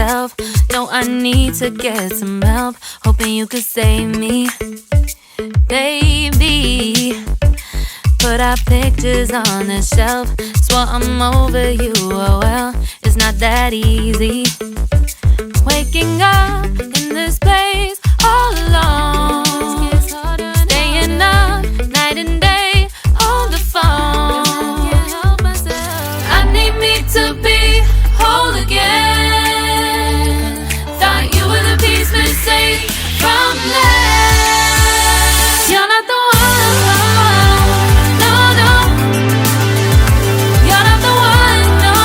myself. No, I need to get some help. Hoping you could save me, baby. Put our pictures on the shelf. Swore I'm over you, oh well, it's not that easy. Waking up in this place all alone, staying up night and day on the phone. I need me to be whole again. Thought you were the piece missing from left. You're not the one, no, no. You're not the one, no,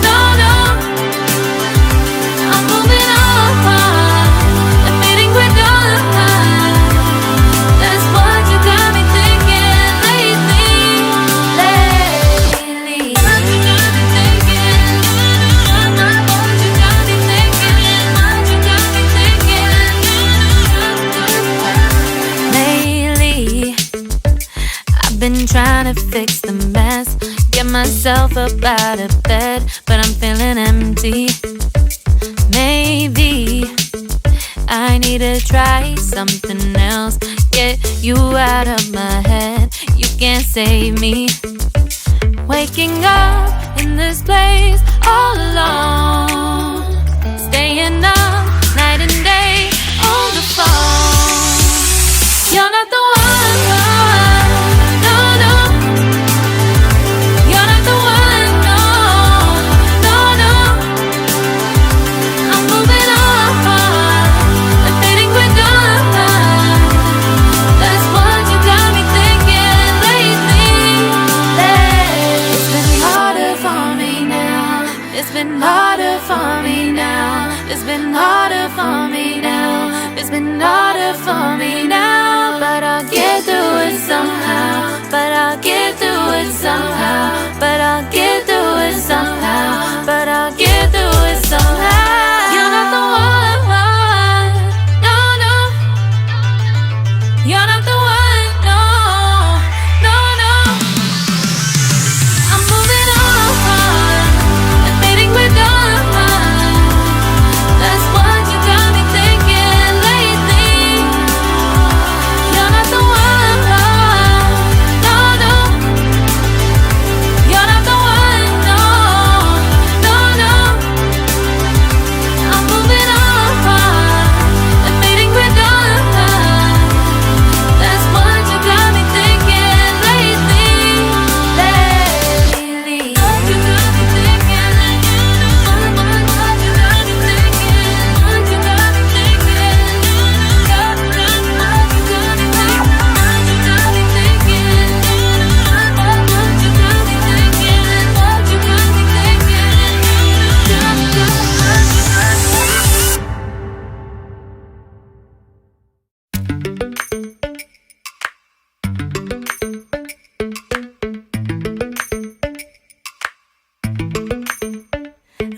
no, no. I'm moving on and meeting we're done. That's what you got me thinking lately, lately. What you got me thinking, what you got me thinking, what you got me thinking. Lately, I've been trying to fix the mess, get myself up out of bed, but I'm feeling empty. Maybe I need to try something else. Get you out of my head, you can't save me. Waking up in this place all alone, staying up night and day on the phone. You're not the one, no, no. You're not the one, no, no, no. I'm moving on and feeling we're done. That's what you got me thinking lately, lately. It's been harder for me now. It's been harder for me now. It's been harder for me now. It's been harder for me now. But I'll get through it somehow. But I'll get through it somehow. But I'll get through it somehow. But I'll get through it somehow. You're not the one, no, no. You're not the one, no, no, no. I'm moving on and meeting we're done. That's what you got me thinking lately. You're not the one, no, no. You're not the one, no, no, no. I'm moving on and meeting we're done. That's what you got me thinking lately, lately. What you got me thinking, what you got me thinking, what you got me thinking, what you got me thinking, what you got me thinking, what you got me thinking.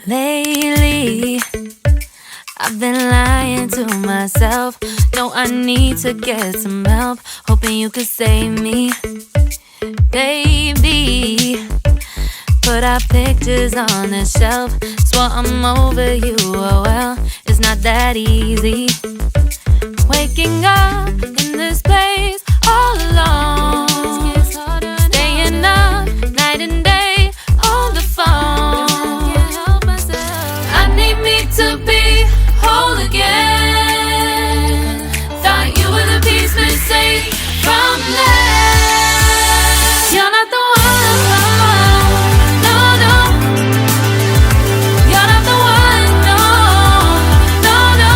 Lately, I've been lying to myself. No, I need to get some help. Hoping you could save me, baby. Put our pictures on the shelf. Swore I'm over you, oh well, it's not that easy. Waking up in this place all alone, staying up night and day on the phone. I need me to be whole again. Thought you were the piece missing from left. You're not the one, no, no. You're not the one, no, no, no.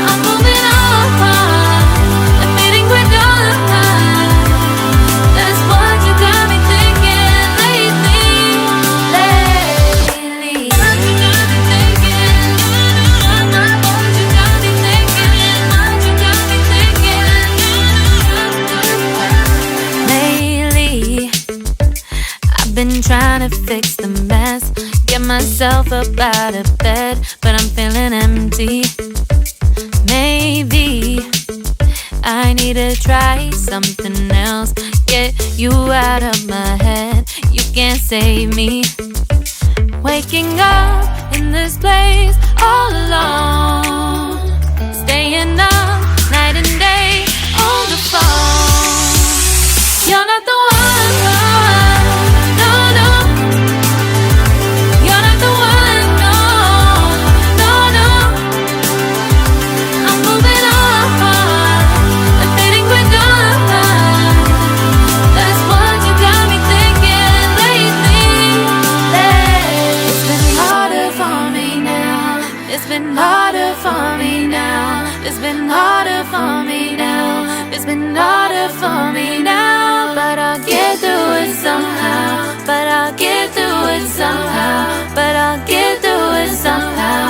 I'm moving on and meeting we're done. That's what you got me thinking lately, lately. What you got me thinking, what you got me thinking, what you got me thinking. Lately, I've been trying to fix the mess, get myself up out of bed, but I'm feeling empty. Maybe I need to try something else. Get you out of my head, you can't save me. Waking up It's been harder for me now. It's been harder for me now. It's been harder for me now. But I'll get through it somehow. But I'll get through it somehow. But I'll get through it somehow.